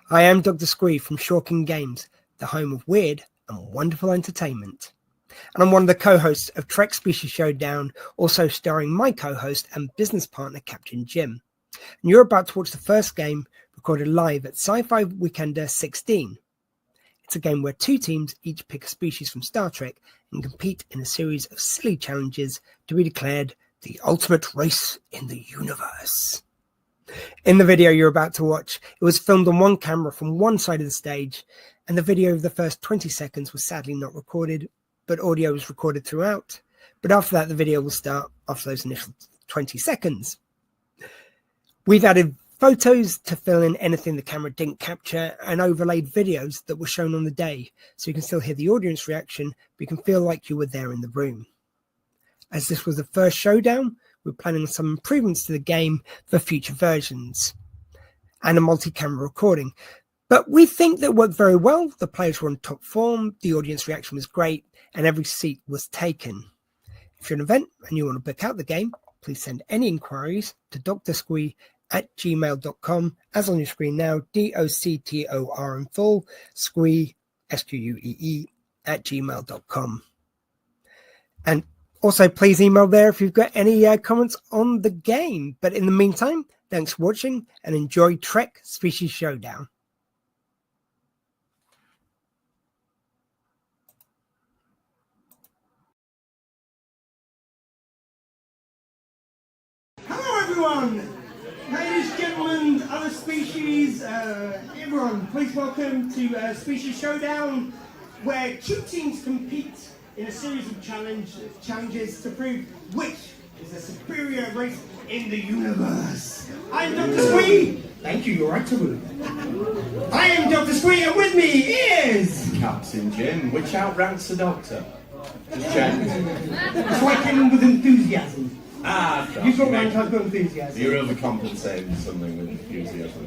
I am Dr. Squee from Shawkin Games, the home of weird and wonderful entertainment. And I'm one of the co-hosts of Trek Species Showdown, also starring my co-host and business partner, Captain Jim. And you're about to watch the first game recorded live at Sci-Fi Weekender 16. It's a game where two teams each pick a species from Star Trek and compete in a series of silly challenges to be declared the ultimate race in the universe. In the video you're about to watch, it was filmed on one camera from one side of the stage, and the video of the first 20 seconds was sadly not recorded, but audio was recorded throughout. But after that, the video will start after those initial 20 seconds. We've added photos to fill in anything the camera didn't capture and overlaid videos that were shown on the day, so you can still hear the audience reaction, but you can feel like you were there in the room. As this was the first showdown, we're planning on some improvements to the game for future versions and a multi-camera recording. But we think that worked very well. The players were on top form, the audience reaction was great, and every seat was taken. If you're an event and you want to book out the game, please send any inquiries to drsquee@gmail.com, as on your screen now, DOCTOR in full, Squee, SQUEE, @gmail.com. And also, please email there if you've got any comments on the game. But in the meantime, thanks for watching and enjoy Trek Species Showdown. Hello, everyone. Ladies, gentlemen, other species, everyone, please welcome to Species Showdown, where two teams compete in a series of challenges to prove which is the superior race in the universe. I'm Dr. Squee. Thank you, you're right to move. I am Dr. Squee, and with me is Captain Jim, which outranks the Doctor. Just check. That's why I came in with enthusiasm. Ah, you thought mankind got enthusiasm. You're overcompensating something with enthusiasm.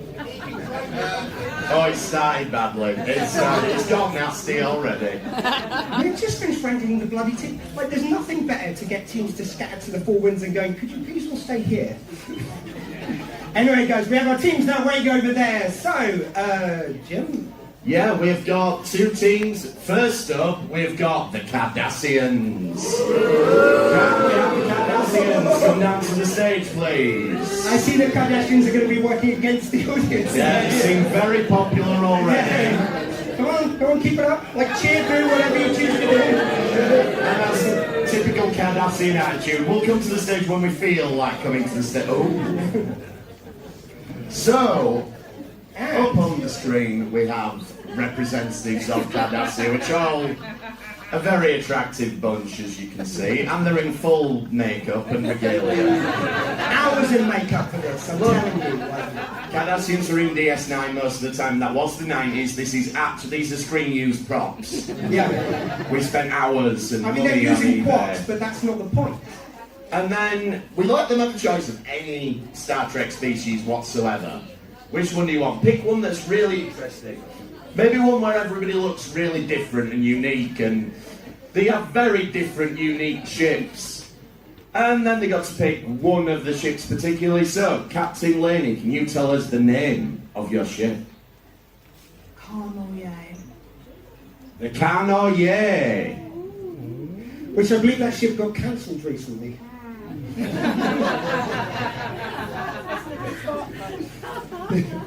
Oh, it started badly. It's got nasty already. We've just finished ranking the bloody team. Like, there's nothing better to get teams to scatter to the four winds and going, could you please all stay here? Anyway, guys, we have our teams now way over there. So, Jim? Yeah, we've got two teams. First up, we've got the Cardassians. Cardassians, come down to the stage, please. I see the Cardassians are going to be working against the audience. Yeah, they seem very popular already. Yeah. Come on, keep it up. Like, cheer through whatever you choose to do. And that's a typical Cardassian attitude. We'll come to the stage when we feel like coming to the stage. Oh. So, up on the screen we have representatives of Cardassia, which are all a very attractive bunch, as you can see, and they're in full makeup and regalia. Hours in makeup for this, I'm telling you. Cardassians are in DS9 most of the time. That was the 90s. These are screen-used props. Yeah. We spent hours and money they're using on quads, but that's not the point. And then we let them have a choice of any Star Trek species whatsoever. Which one do you want? Pick one that's really interesting. Maybe one where everybody looks really different and unique, and they have very different, unique ships. And then they got to pick one of the ships particularly. So, Captain Laney, can you tell us the name of your ship? Carnoye. The Carnoye. Which I believe that ship got cancelled recently.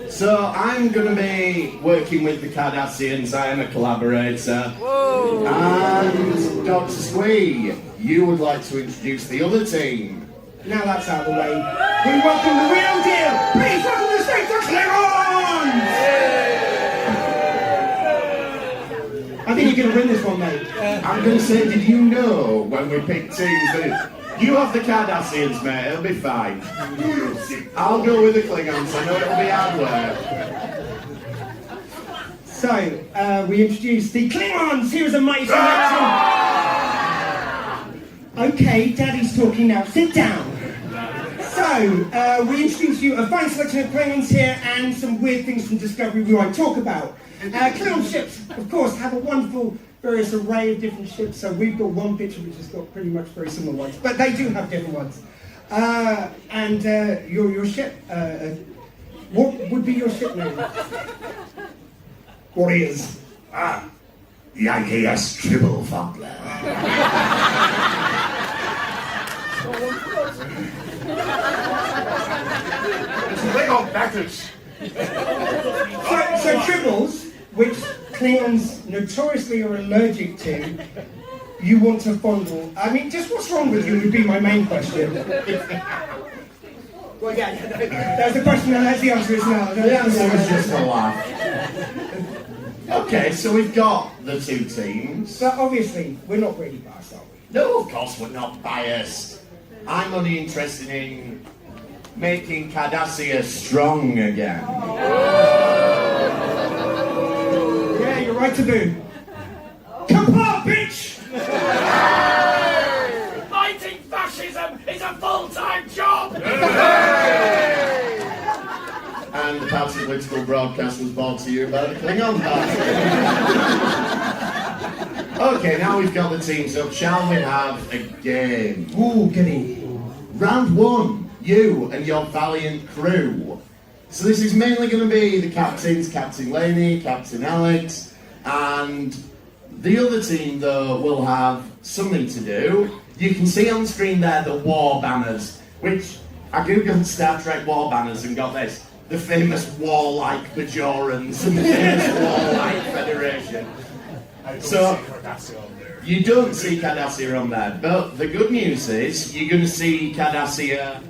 So I'm going to be working with the Cardassians. I am a collaborator. Whoa. And Dr. Squee, you would like to introduce the other team. Now that's out of the way, we welcome the real deal. Please welcome the stage, the Klingons! I think you're going to win this one, mate. I'm going to say, did you know when we picked teams that you have the Cardassians, mate, it'll be fine. I'll go with the Klingons, I know it'll be hard work. So, we introduce the Klingons. Here's a mighty selection. Okay, Daddy's talking now. Sit down. So, we introduce you a fine selection of Klingons here and some weird things from Discovery we won't talk about. Klingon ships, of course, have a wonderful various array of different ships. So we've got one picture which has got pretty much very similar ones, but they do have different ones. And your ship, what would be your ship name? Warriors. Yankees triple Fogler. Klingon batters. So tribbles, which Klingons notoriously are allergic to, you want to fondle. I mean, just what's wrong with you would be my main question. Well, yeah, that's the question and that's the answer is no. The answer was just a laugh. Okay, so we've got the two teams. But obviously, we're not really biased, are we? No, of course we're not biased. I'm only interested in making Cardassia strong again. Yeah, you're right to boo. Come on, bitch! Fighting fascism is a full-time job! And the Party Political broadcast was brought to you by the Klingon Party. Okay, now we've got the teams up. Shall we have a game? Ooh, goody. Round one, you and your valiant crew. So this is mainly going to be the captains, Captain Laney, Captain Alex, and the other team, though, will have something to do. You can see on screen there the war banners, which I googled Star Trek war banners and got this. The famous warlike Bajorans and the famous warlike Federation. So, you don't see Cardassia on there, but the good news is you're going to see Cardassia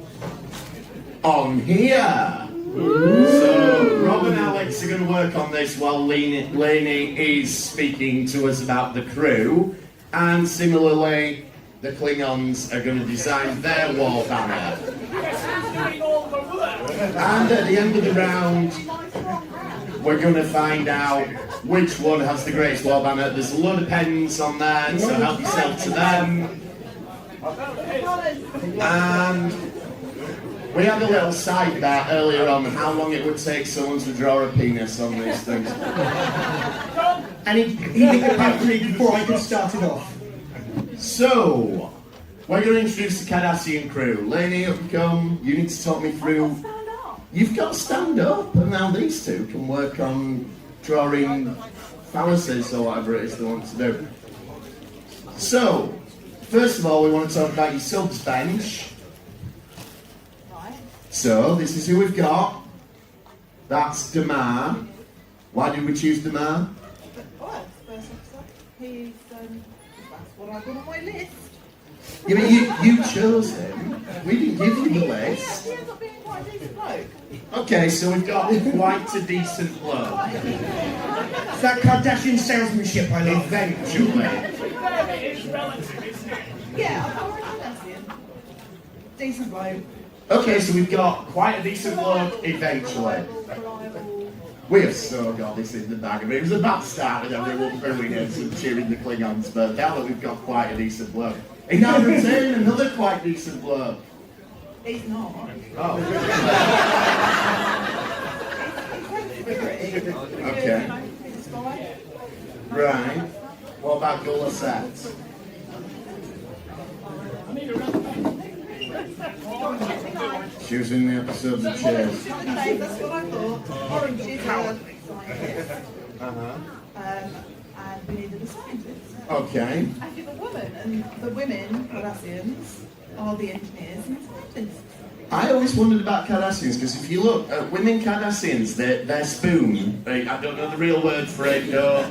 on here. So, Rob and Alex are going to work on this while Laney is speaking to us about the crew, and similarly, the Klingons are going to design their war banner. And at the end of the round, we're going to find out which one has the greatest war banner. There's a load of pens on there, so help yourself to them. And we had a little side bet earlier on how long it would take someone to draw a penis on these things. And he did it back to me before I could start it off. So, we're going to introduce the Cardassian crew. Laney, up you come. You need to talk me through. You've got to stand up, and now these two can work on drawing phalluses or whatever it is they want to do. So, first of all, we want to talk about your subs bench. So, this is who we've got. That's Damar. Why did we choose Damar? Well, first officer, he's, that's what I've got on my list. Yeah, but you chose him. We didn't give you the list. He ends up being quite a decent bloke. Okay, so we've got quite a decent bloke. It's that Kardashian salesmanship I love. Eventually. Yeah, I've got a Kardashian. Decent bloke. Okay, so we've got quite a decent bloke eventually. Reliable. We have so got this in the bag. I mean, it was a bad start with everyone booing us and cheering the Klingons, but now that we've got quite a decent bloke. In our return, another quite decent bloke. He's not. Oh. Okay. He's a spy. Right. What about Gullah Set? She was in the episodes of Cheers. Okay, that's what I thought. Orange is a scientist. And we needed a scientist. Okay. And you're the woman, and the women, Cardassians, are the engineers and the scientists. I always wondered about Cardassians because if you look at women Cardassians, their spoon, I don't know the real word for it, no.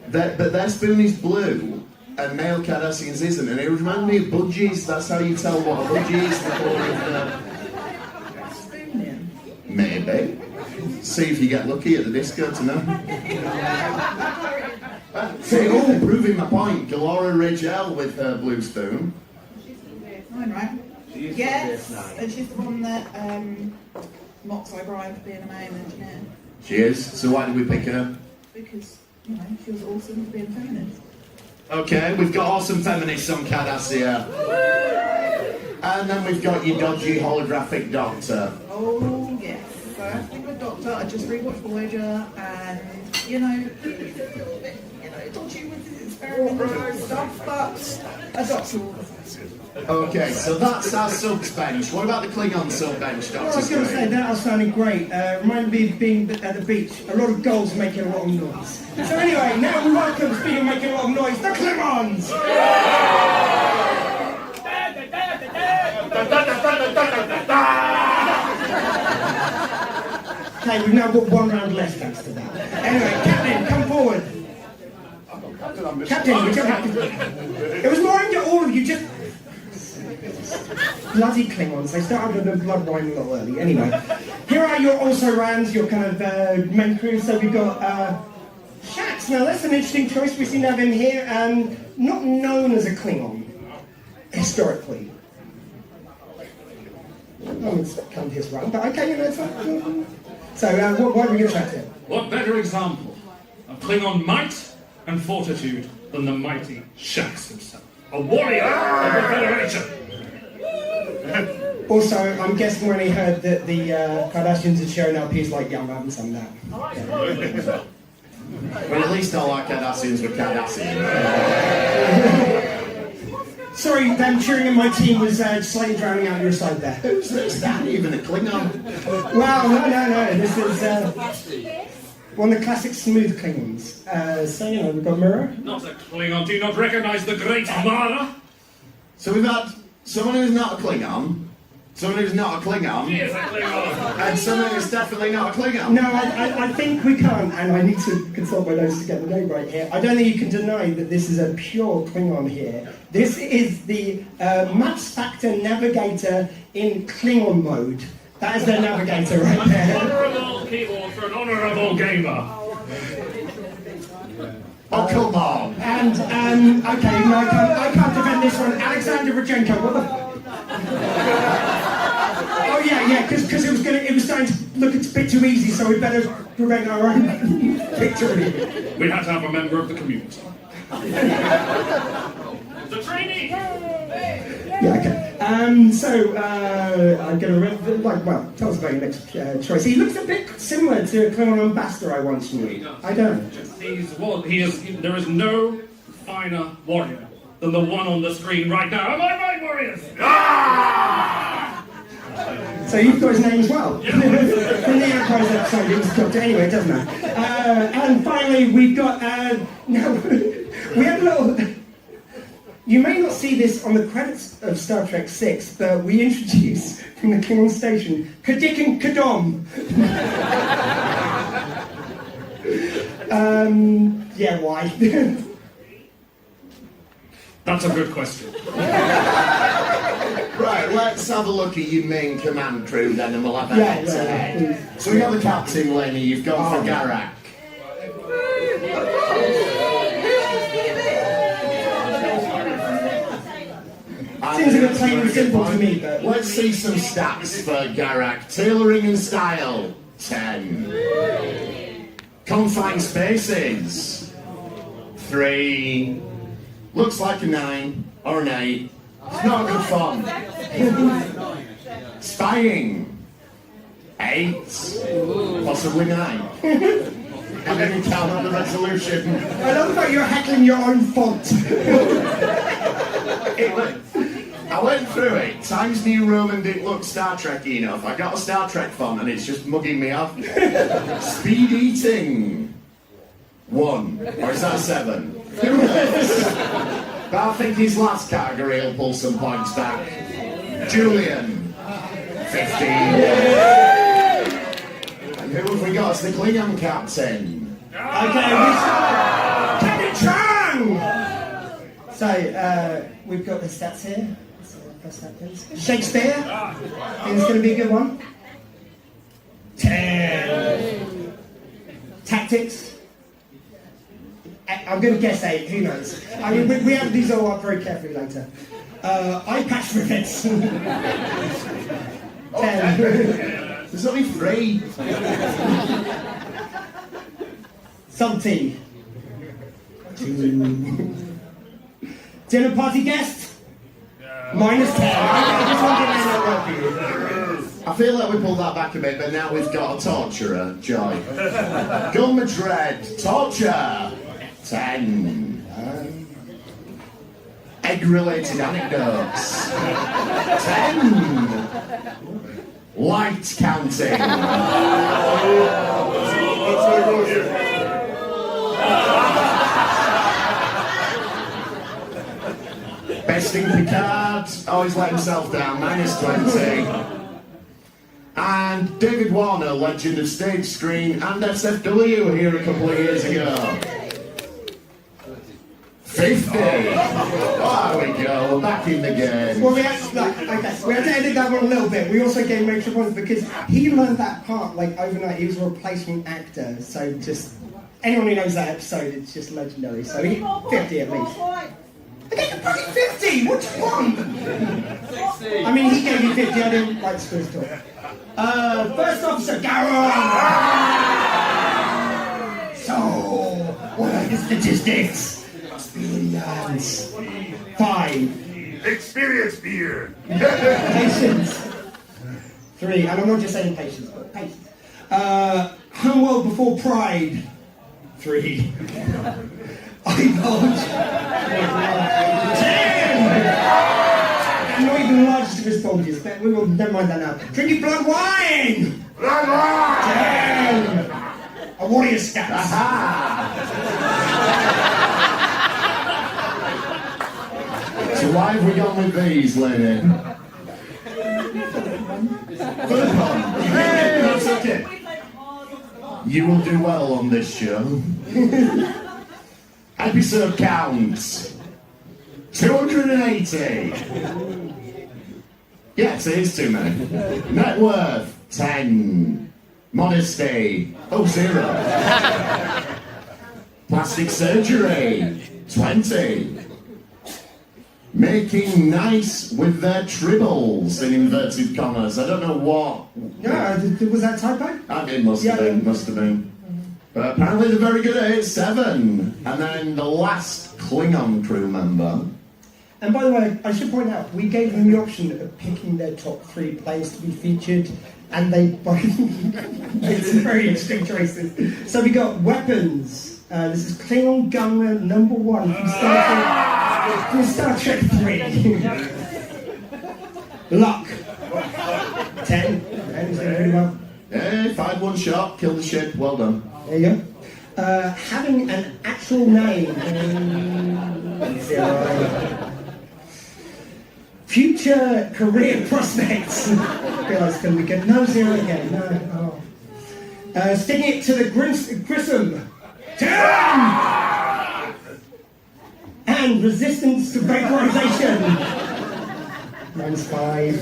But their spoon is blue, and male Cardassians isn't, and it reminds me of budgies. That's how you tell what a budgie is. The colour of the... Spooning. Maybe. See if you get lucky at the disco tonight. See, proving my point, Galora Rachel with her blue spoon. She's fine, right? Yes, and she's the one that mocks O'Brien for being a male engineer. She is. So why did we pick her? Because, you know, she was awesome for being a feminist. Okay, we've got awesome feminists on Cardassia. And then we've got your dodgy holographic doctor. Oh, yes. first thing with Doctor. I just rewatched Voyager, and you know, it's a little bit, dodgy with his experimental stuff, but a Doctor. Okay, so that's our subs bench. What about the Klingon sub bench, Dr. Well, I was going to say, that all sounded great. Reminded me of being at the beach. A lot of gulls making a lot of noise. So anyway, now we welcome, speaking of making a lot of noise, the Klingons! Okay, we've now got one round left thanks to that. Anyway, Captain, come forward. Captain, it was more aimed at all of you, just... Bloody Klingons, they started with the blood wine a little early. Anyway, here are your also-rans, your kind of main crew. So we've got Shax. Now that's an interesting choice. We seem to have him here, and not known as a Klingon, historically. It's kind of his run, but okay, you know, it's fine. So, what are we going to chat to? What better example of Klingon might and fortitude than the mighty Shax himself? A warrior of the Federation! Also, I'm guessing when he heard that the Kardashians had shown up, he's like, yeah, I'm having some of that. Yeah. Well, at least all our Cardassians were Cardassians. Sorry, them cheering in my team was slightly drowning out your side there. Who's that? Even a Klingon? Well, no. This is one of the classic smooth Klingons. So, you know, we've got Mira. Not a Klingon. Do you not recognise the great Mara? So we've had someone who's not a Klingon, someone who's not a Klingon, He is a Klingon. and someone who's definitely not a Klingon. No, I think we can't, and I need to consult my notes to get the name right here. I don't think you can deny that this is a pure Klingon here. This is the Maps Factor Navigator in Klingon mode. That is the navigator right An there. honourable keyboard for an honourable gamer. Oh, come on. And, okay, no, I can't defend this one. Alexander Rodchenko, what the... Oh, yeah, because it was starting to look a bit too easy, so we better prevent our own victory. We had to have a member of the community. The trainee! Yeah, okay. So, I'm going to, tell us about your next choice. He looks a bit similar to a Klingon ambassador I once knew. I don't. There is no finer warrior than the one on the screen right now. Am I right, warriors? Ah! So you've got his name as well. From the Enterprise episode, it was Doctor. Anyway, it doesn't matter. And finally, we've got, now, we had a little... You may not see this on the credits of Star Trek VI, but we introduced from the Klingon station, Kadik and Kadom. Yeah, why? That's a good question. Right, let's have a look at your main command crew then, and we'll have a head-to-head. So we got the captain, Lenny, you've gone for Garak. Seems a bit plain and simple to me, but... Let's see some stats for Garak. Tailoring and style, 10. Confined spaces, 3. Looks like a 9 or an 8. It's not good fun. Spying, 8. Possibly 9. I didn't count on the resolution. I love the fact you're heckling your own font. I went through it. Times New Roman didn't look Star Trek-y enough. I got a Star Trek font and it's just mugging me off. Speed eating, 1. Or is that 7? Who knows? But I think his last category will pull some points back. Julian, 15. And who have we got as the Klingon captain? Okay, we start. Captain Chang! So, we've got the stats here. Shakespeare. Think it's going to be a good one. 10. Tactics. I'm going to guess 8. Who knows? I mean, we have these all up very carefully later. Eye patch rivets. 10. There's only 3. Salty. 2. Dinner party guest? -10. I just want to know what I feel like we pulled that back a bit, but now we've got a torturer, Joy. Gun Madrid, torture. 10. Egg-related anecdotes. 10. Light counting. Besting Picard, always let himself down, -20. And David Warner, legend of stage, screen and SFW here a couple of years ago. 50. There we go, we're back in the game. Well, we had to edit that one a little bit. We also gave him extra points because he learned that part like overnight. He was a replacement actor, so just anyone who knows that episode, it's just legendary. So he 50 at least. I gave you fucking 50! What do you want? 60. I mean, he gave you 50, I didn't like Squid's talk. First officer, Garen! So, what are his statistics? Experience. 5. Experience beer. Patience. 3, and I'm not just saying patience, but patience. Homeworld before Pride. 3. Eyeballs. 10! I'm not even the largest of his apologies, but we will never mind that now. Drinking blood wine! Blood wine! 10! A warrior stats. So why have we gone with these, lady? Third one. Hey, that's okay. You will do well on this show. Episode counts 280. Yes, it is too many. Net worth 10. Modesty 0. Plastic surgery 20. Making nice with their tribbles in inverted commas. I don't know what. Yeah, was that typo? It must have been. Must have been. But apparently they're very good at it. 7. And then the last Klingon crew member. And by the way, I should point out, we gave them the option of picking their top 3 players to be featured, and they both made some very interesting choices. So we got weapons. This is Klingon Gunner number 1 from Star Trek 3. Luck. 10. Anything really well? Hey, fired one shot, killed the ship. Well done. There you go. Having an actual name. 0. Future career prospects. I feel like it's going to be good. No, 0 again. No. Oh. Sticking it to the grissom. 10! And resistance to vaporization. -5.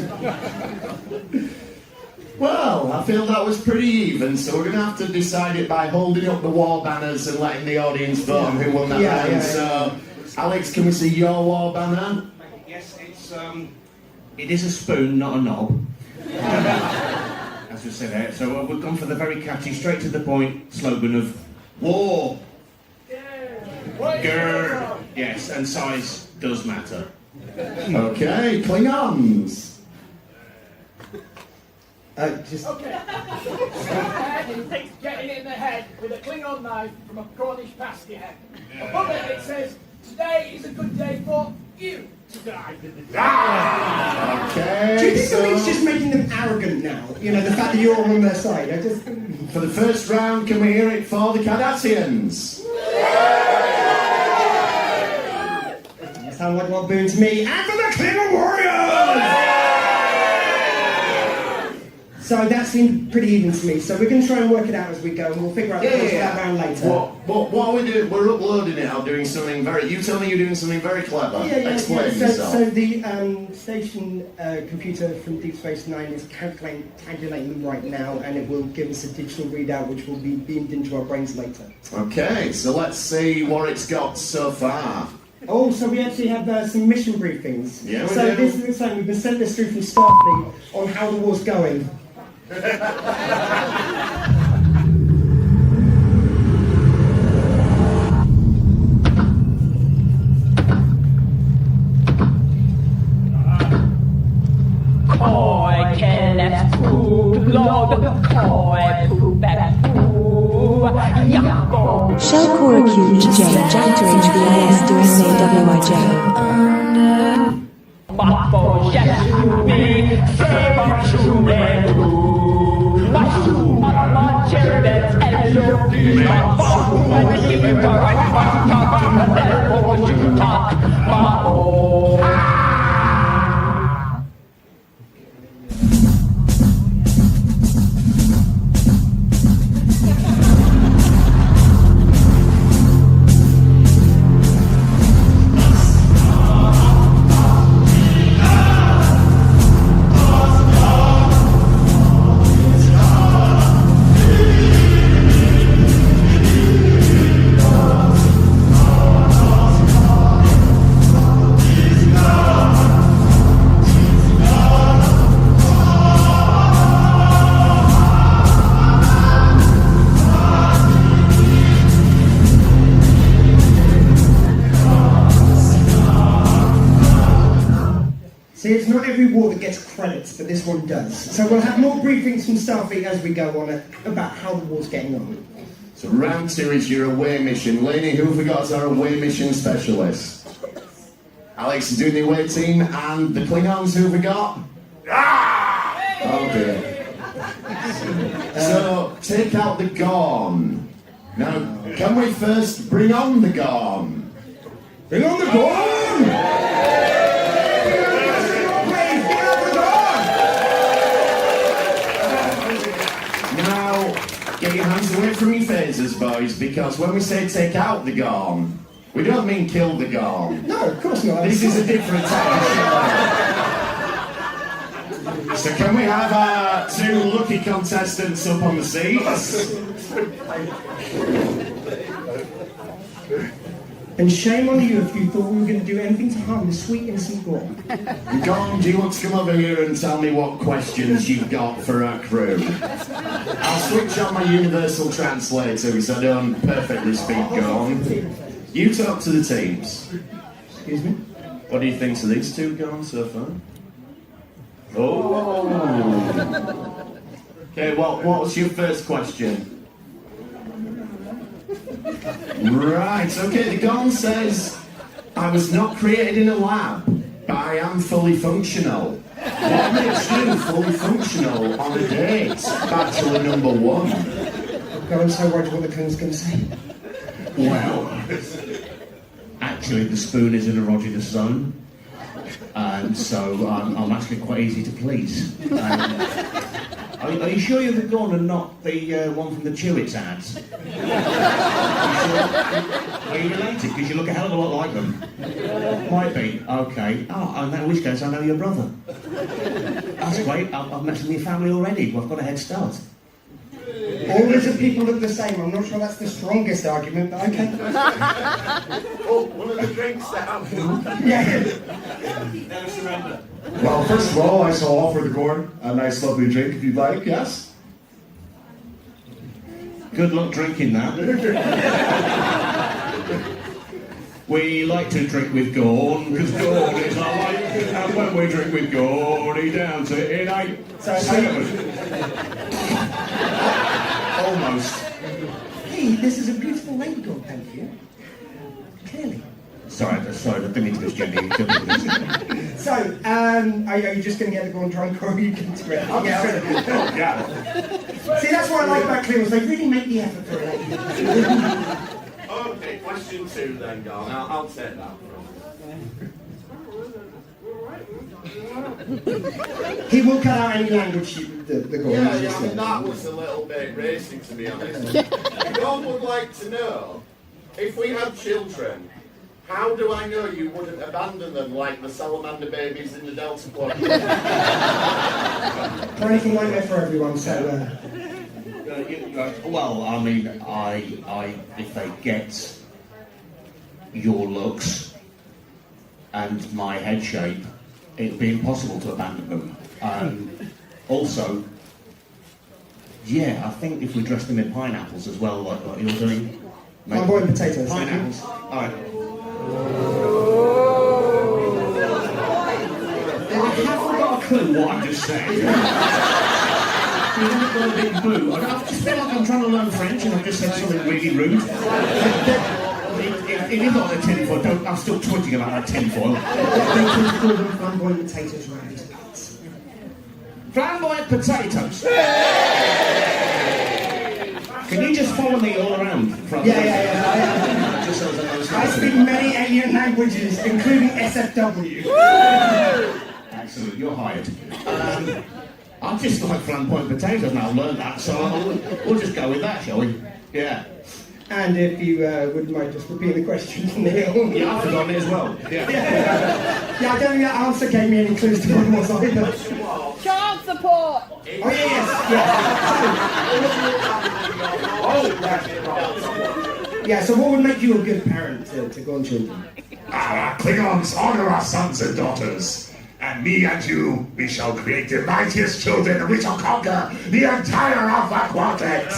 Well, I feel that was pretty even, so we're going to have to decide it by holding up the war banners and letting the audience vote on who won that round. So, Alex, can we see your war banner? Yes, it is a spoon, not a knob. As we say there. So we've gone for the very catchy, straight to the point slogan of war. Grr. Yes, and size does matter. Okay, Klingons. Okay. Getting it in the head with a Klingon knife from a Cornish pasty head. Above it says, "Today is a good day for you to die." Okay. Do you think that it's just making them arrogant now? You know, the fact that you're all on their side. For the first round, can we hear it for the Cardassians? That sounds like what boon to me. And for the Klingon Warriors! So that seemed pretty even to me. So we're going to try and work it out as we go, and we'll figure out the course of that round later. What are we doing? We're uploading it. I'm doing something very. You tell me you're doing something very clever. Explain yourself. So the station computer from Deep Space Nine is calculating them right now, and it will give us a digital readout, which will be beamed into our brains later. Okay, so let's see what it's got so far. Oh, so we actually have some mission briefings. Yeah, we so do. this is exciting. We've been sent this through from Starfleet on how the war's going. Oi, careless fool. Shell Cora QEJ Jack to HBIS during AWIJ. See, it's not every war that gets credits, but this one does. So we'll have more briefings from Starfleet as we go on about how the war's getting on. So round 2 is your away mission. Lainey, who have we got as our away mission specialist? Alex is doing the away team, and the Klingons, who have we got? Oh dear. So, take out the Gorn. Now, can we first bring on the Gorn? Bring on the Gorn! Get your hands away from your phasers, boys, because when we say take out the Gorn, we don't mean kill the Gorn. No, of course not. This is a different type of show. So can we have our 2 lucky contestants up on the seats? And shame on you if you thought we were going to do anything to harm the sweet innocent Gorn. Gorn, do you want to come over here and tell me what questions you've got for our crew? I'll switch on my universal translator so I don't perfectly speak Gorn. You talk to the teams. Excuse me? What do you think of these 2 Gorn so far? Oh! Okay, what was your first question? Right, okay, the Gorn says, I was not created in a lab, but I am fully functional. What makes you fully functional on a date? Bachelor number 1. God, I'm so worried what the Kling's going to say. Well, actually the spoon is in erogenous zone, and so I'm actually quite easy to please. Are you sure you're the Gorn and not the one from the Chewits ads? Are you related? Because you look a hell of a lot like them. Might be. Okay. Oh, in which case I know your brother. That's great. I've met some of your family already. Well, I've got a head start. All lizard people look the same. I'm not sure that's the strongest argument, but okay. Oh, one of the drinks down. Yeah. Never surrender. Well, first of all, I shall offer the Gorn a nice lovely drink if you'd like, yes? Good luck drinking that. We like to drink with Gorn, because Gorn is our life, and when we drink with Gorn, he downs it in 8 seconds. Almost. Hey, this is a beautiful lady Gorn, thank you. Clearly. Sorry, I didn't mean to misgender you. So, are you just going to get the Gorn drunk, or are you going to get it? Yeah. See, that's what I like about Klingons. They really make the effort for a lady. Okay, question 2 then, Gorn. I'll take that. He will cut out any language the Gorn Yeah, I mean, that was a little bit racing, to be honest. Gorn would like to know, if we had children, how do I know you wouldn't abandon them like the salamander babies in the Delta Quadrant? Or anything like that for everyone, so... Well, I mean, if they get your looks and my head shape, it'd be impossible to abandon them. Also, yeah, I think if we dress them in pineapples as well, like what you're doing. I'm boiling potatoes. Pineapples. All right. I haven't got a clue what I'm just saying. got a bit blue. I just feel like I'm trying to learn French and I've just said something really rude. It is like a tinfoil. I'm still tweeting about that tinfoil. They could call them flamboyant potatoes roundabouts. Flamboyant potatoes. Can you just follow me all around? Yeah. Just so that I speak many alien languages, including SFW. Excellent, you're hired. I just like flamboyant potatoes now. I've learned that, so we'll just go with that, shall we? Yeah. And if you wouldn't mind just repeating the question, Neil. Yeah, I've forgotten it as well. Yeah. Yeah, I don't think that answer gave me any clues to what it was either. Child support! Oh, yes. Yeah, so what would make you a good parent to go on children? Our Klingons honor our sons and daughters. And me and you, we shall create the mightiest children and we shall conquer the entire Alpha Quadrant.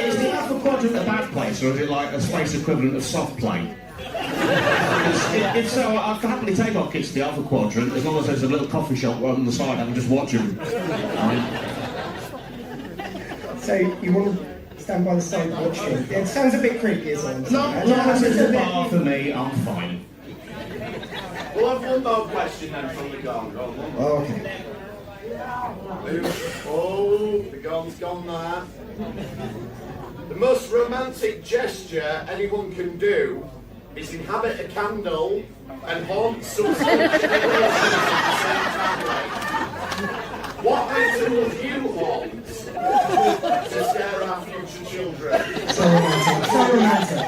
Is the Alpha Quadrant a bad place, or is it like a space equivalent of soft play? If so, I'll happily take our kids to the Alpha Quadrant, as long as there's a little coffee shop right on the side, I can just watch them. So you want to stand by the side watching? It sounds a bit creepy as well. No, as long as it's a bar for me, I'm fine. We'll have one more question then from the gong. Go on, one more. Okay. Oh, the gong's gone there. The most romantic gesture anyone can do is inhabit a candle and haunt some sort of generation at the same time. What item would you haunt to scare our future children? So romantic.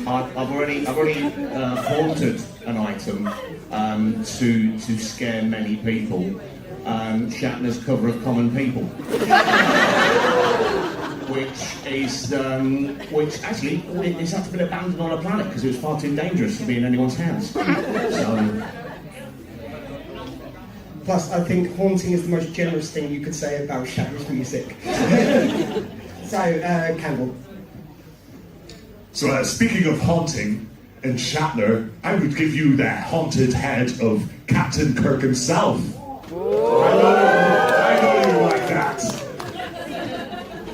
I've already haunted an item to scare many people. Shatner's cover of Common People, which actually it's had to be abandoned on a planet because it was far too dangerous to be in anyone's hands. So. Plus, I think haunting is the most generous thing you could say about Shatner's music. So, Campbell. So speaking of haunting and Shatner, I would give you the haunted head of Captain Kirk himself. I know you like that.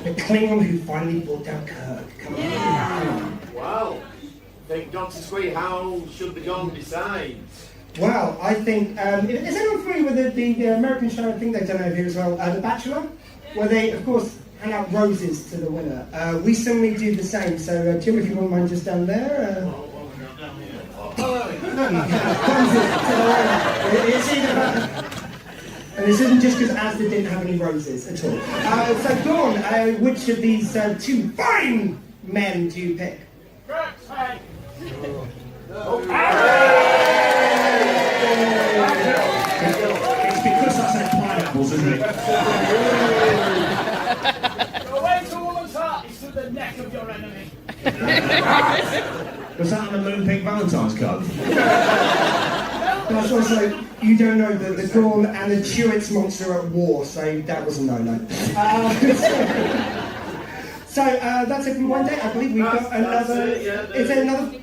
The Klingon who finally brought down Kirk. Come on. Well, I think Dr. Squee, how should the gong decide? Well, I think, is anyone familiar with the American show, I think they've done over here as well, The Bachelor? Where they, of course, hand out roses to the winner. We similarly do the same, so Jim, if you wouldn't mind just down there. And this isn't just because Asda didn't have any roses at all. So go on, which of these two fine men do you pick? It's because I said pineapples, isn't it? The way to a woman's heart is through the neck of your enemy. Was that on the Moonpig Valentine's card? Plus also, you don't know that the Gorn and the Chewits monster are at war, so that was a no-no. So that's it from one day. I believe we've got another... Is there another...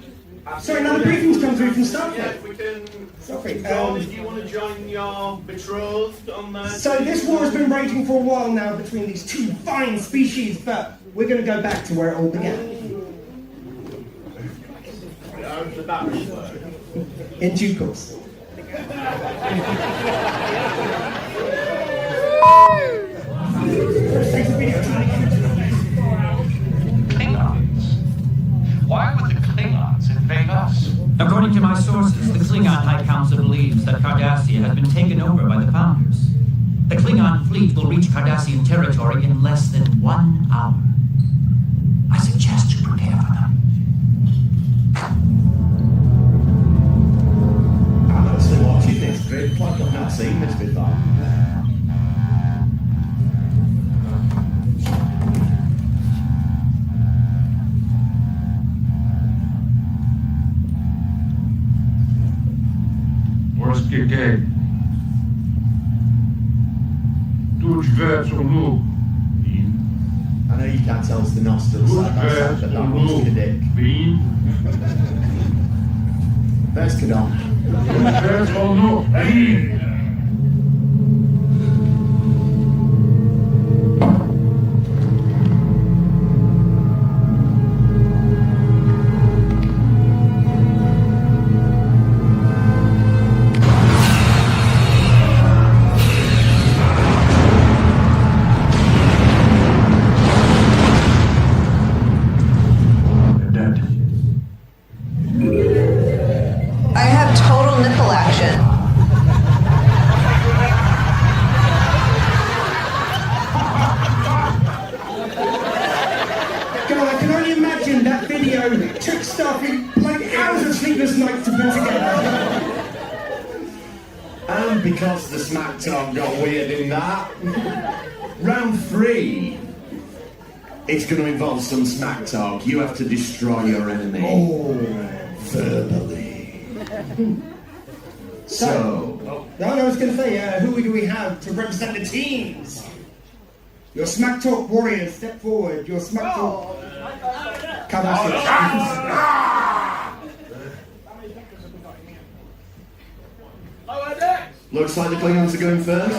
Sorry, another briefing's come through from Starfleet. Yeah, if we can... Starfleet. John, if you want to join your betrothed on there... So this war has been raging for a while now between these two fine species, but we're going to go back to where it all began. How does the batteries work? In due course. Klingons? Why would the Klingons invade us? According to my sources, the Klingon High Council believes that Cardassia has been taken over by the Founders. The Klingon fleet will reach Cardassian territory in less than 1 hour. I suggest you prepare for them. I'm actually watching this trip like I've not seen this before. Qu'est-ce D'où tu veux sur nous? I know you can't tell us the nostrils side by side, but that one's your dick. There's Kadon. I have total nipple action. God, I can only imagine that video took stuff in like hours of sleepless nights to put together. And because the smack talk got weird in that, round 3, it's going to involve some smack talk. You have to destroy your enemy. Verbally. So... No, I was going to say, who do we have to represent the teams? Your smack talk warriors, step forward. Your smack talk... Come Looks like the Klingons are going first.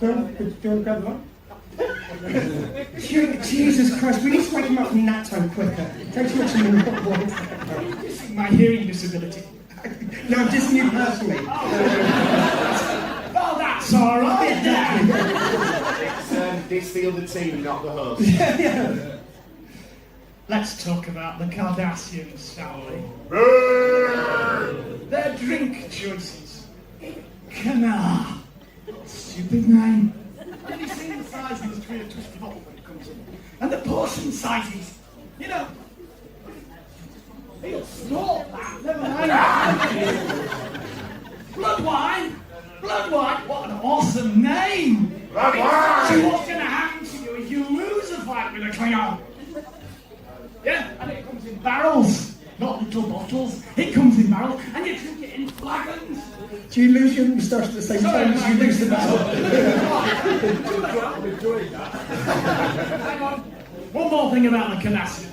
Do you want to grab the one? Jesus Christ, we need to wake him up from nap time quicker. Thanks so much in the voice. My hearing disability. No, just you personally. Oh, that's all right then. It's the other team, not the host. Let's talk about the Cardassians, shall we? Their drink choices. Canard. Stupid name. Have you seen the size of this weird twisted bottle when it comes in? And the portion sizes. You know, he'll snort that, never mind. Blood wine? Blood wine? What an awesome name! Blood wine! See what's going to happen to you if you lose a fight with a Klingon. Yeah, and it comes in barrels, not little bottles. It comes in barrels, and you drink it in flagons. Do you lose your moustache at the same time as you lose the battle? Hang on. One more thing about the Cardassians.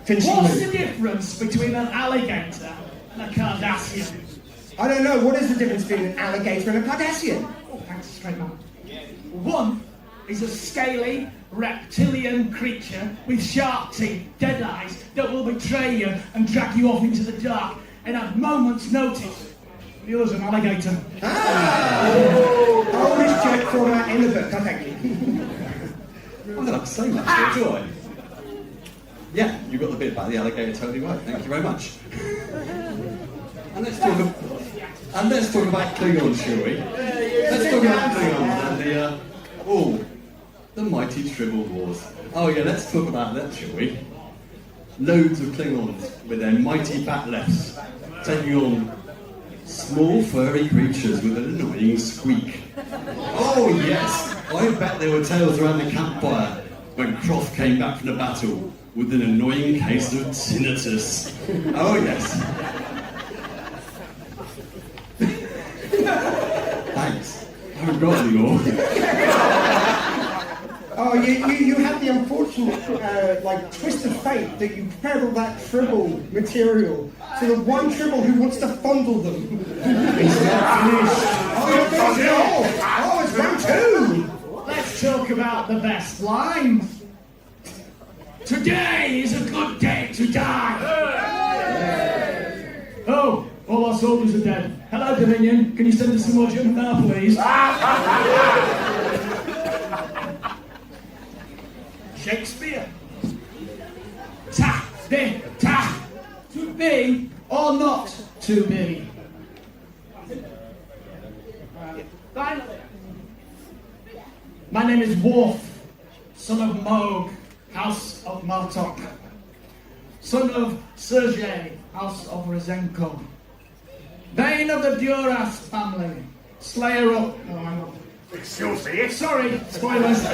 What's the difference between an alligator and a Cardassian? I don't know. What is the difference between an alligator and a Cardassian? Oh, thanks, straight man. One is a scaly, reptilian creature with sharp teeth, dead eyes, that will betray you and drag you off into the dark in a moment's notice. The other's an alligator. Oldest joke format in the book, I thank you. I don't have to say much here, do I? Yeah, you got the bit about the alligator totally right. Thank you very much. And let's talk about Klingons, shall we? Let's talk about Klingons and the mighty Tribble Wars. Oh yeah, let's talk about that, shall we? Loads of Klingons with their mighty batleths taking on small furry creatures with an annoying squeak. Oh yes, I bet there were tales around the campfire when Croft came back from the battle with an annoying case of tinnitus. Oh yes. Thanks. I haven't got any more. Oh, you had the unfortunate twist of fate that you prepared all that Tribble material to the one Tribble who wants to fondle them. He's not finished. Oh, you're finished. Oh, it's round 2. Let's talk about the best lines. Today is a good day to die. Oh, all our soldiers are dead. Hello, Dominion. Can you send us some more German now, please? Shakespeare. Ta. To be or not to be. Finally. My name is Worf, son of Moog, House of Martok. Son of Sergei, House of Rosenko. Bane of the Duras family. Slayer of... Oh, hang on. Excuse me. Sorry, spoilers.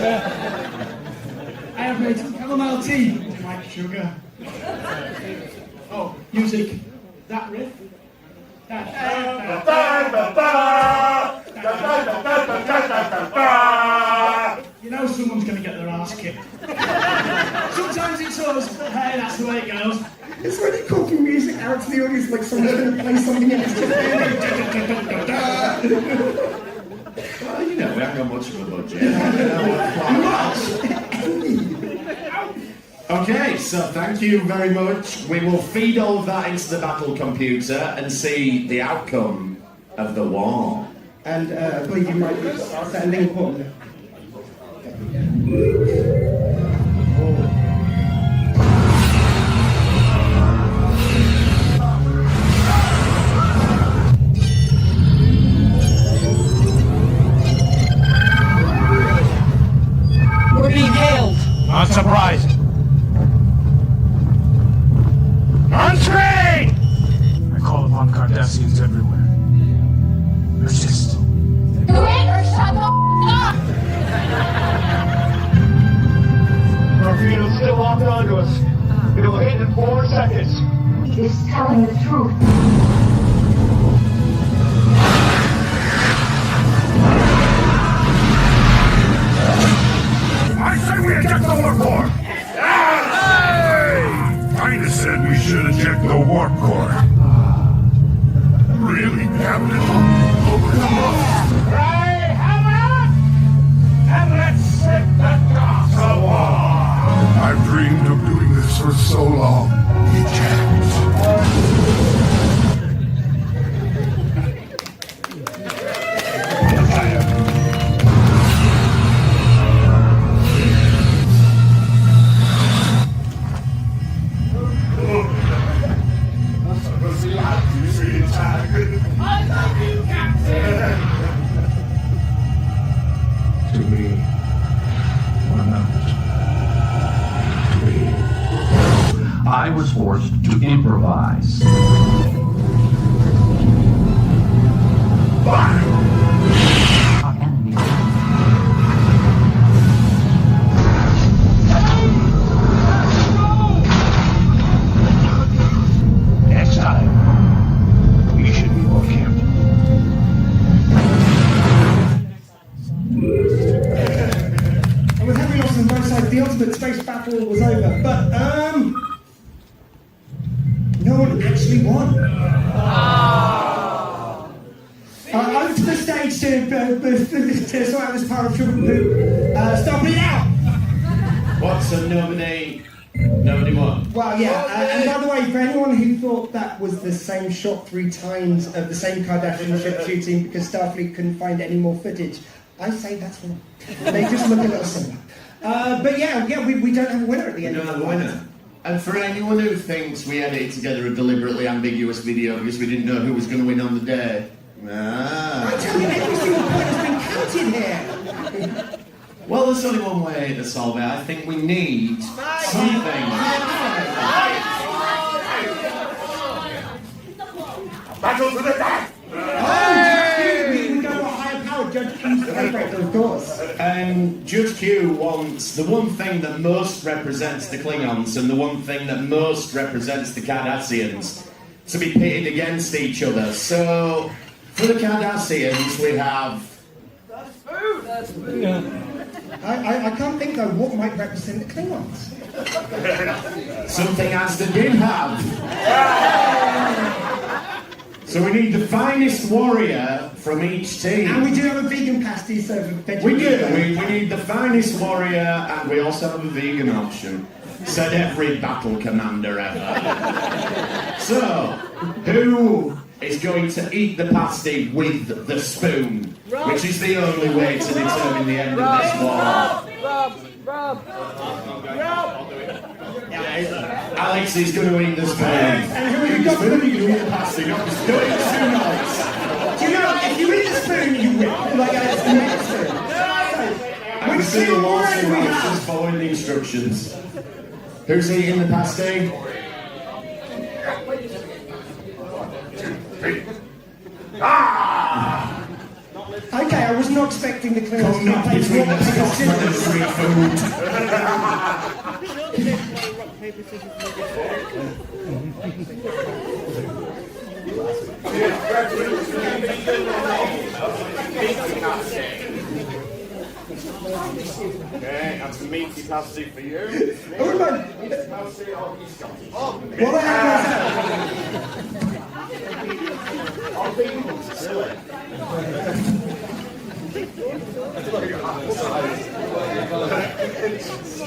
I have made chamomile tea with white sugar. Oh, music. That riff. You know someone's going to get their ass kicked. Sometimes it's us, but hey, that's the way it goes. It's really cool like someone's going to play something in his Well, you know, we haven't got much of a budget. Okay, so thank you very much. We will feed all of that into the battle computer and see the outcome of the war. And I believe you might be standing on. We're being hailed! Not surprised. Entree! I call upon Cardassians everywhere. Resist. Commander, shut the up! Torpedo's still locked onto us. It'll hit in 4 seconds. He is telling the truth. I say we eject the warp core! Tina said we should eject the warp core. Really, Captain? Open them up! Right, hammer! And let's set the dogs of war! I've dreamed of doing this for so long. Eject. I love you, Captain! To me, one out. I was forced to improvise. Our enemy. Next time, we should be more careful. And with heavy losses on both sides, the ultimate space battle was over. But, no one actually won. Over to the stage to sort out this part of trouble. Stop it out! What, so nobody won? Well, yeah, and by the way, for anyone who thought that was the same shot 3 times of the same Kardashian ship shooting because Starfleet couldn't find any more footage, I say that's wrong. They just look a little similar. But yeah, we don't have a winner at the end of the winner. And for anyone who thinks we edited together a deliberately ambiguous video because we didn't know who was going to win on the day, I tell you, every single point has been counted here. well, there's only one way to solve it. I think we need something. Battle to the death! We go to a higher power, Judge Q's break those doors. Judge Q wants the one thing that most represents the Klingons and the one thing that most represents the Cardassians to be pitted against each other. So, for the Cardassians, we have... I can't think, though, what might represent the Klingons. Something Asda did have. So we need the finest warrior from each team. And we do have a vegan pasty, so we do. We need the finest warrior, and we also have a vegan option. Said every battle commander ever. So, who is going to eat the pasty with the spoon? Which is the only way to determine the end of this war. Rob. Alex is going to eat the spoon. And who have you got? Spoon, you can eat the pasty, not the spoon. Do it too nice. Do you know, if you eat the spoon, you win. Like, it's the next spoon. I can see the Walter Writers following the instructions. Who's eating the pasty? 1, 2, 3. Okay, I was not expecting the Klingons Come not between the Scotsman and street food. Okay, and some meaty pasty for you. Oh, my. Meaty pasty, oh, he's got it. What the heck was that?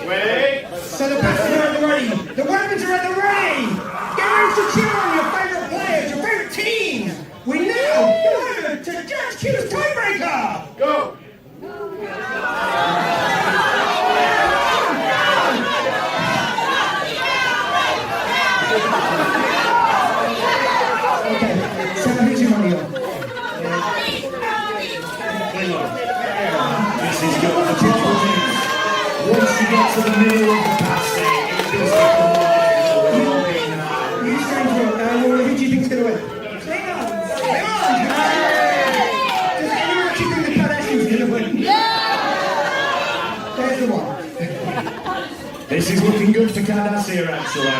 Wait. So the passes are at the ready. The weapons are at the ready. Get ready to cheer on your favourite players, your favourite team. We now go to Judge Q's tiebreaker. Go. Okay, so who's your money on? This is good. The trouble is, once you get to the middle of the passing, it feels like the You stranger, who do you think's going to win? Does anyone actually think the Kardashians going to win? There's the one. This is looking good for Cardassia, actually.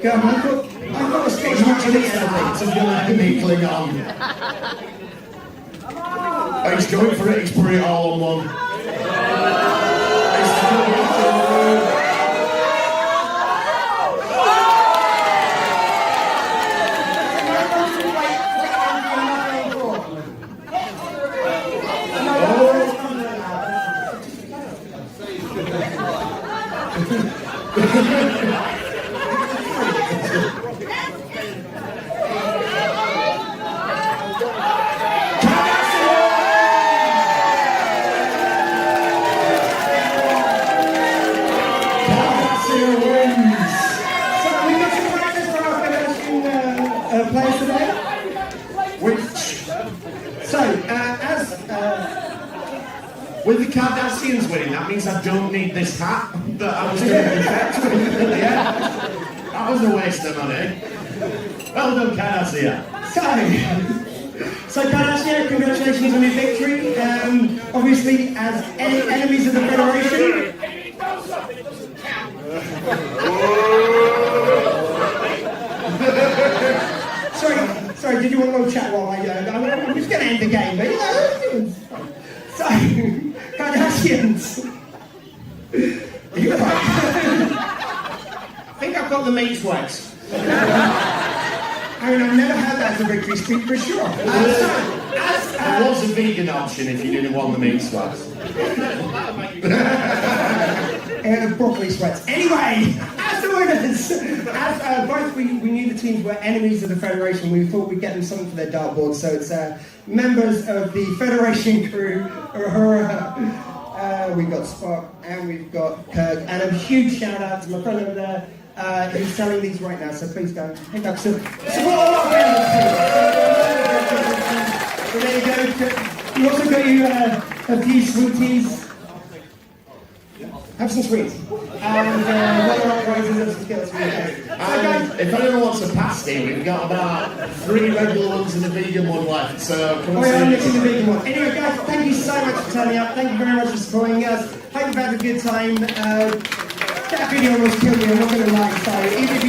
Go on, I've got a stage match in the It's a villain me Klingon. Oh, he's going for it, he's putting it all on one. With the Cardassians winning, that means I don't need this hat that I was going to infect with. Yeah, that was a waste of money. Well done, Cardassia. So Cardassia, congratulations on your victory. Obviously, as enemies of the Federation. Sorry, did you want a little chat while I I'm just going to end the game, but you know. So, Cardassians. You're right. I think I've got the meat sweats. I mean, I've never had that as a victory speech for sure. There was a vegan option if you didn't want the meat sweats. And broccoli sweats. Anyway, as the winners, as both we knew the teams were enemies of the Federation, we thought we'd get them something for their dartboard. So it's members of the Federation crew. We've got Spock and we've got Kirk. And a huge shout out to my friend over there who's selling these right now. So please go hang up. So support all our members. So there you go. We also got you a few sweeties. Have some sweets. And one of our prizes and some skills for you guys. If anyone wants a pasty, we've got about 3 regular ones and a vegan one left. So come on. I'm mixing the vegan one. Anyway, guys, thank you so much for turning up. Thank you very much for supporting us. Hope you've had a good time. That video almost killed me, I'm not going to lie. So even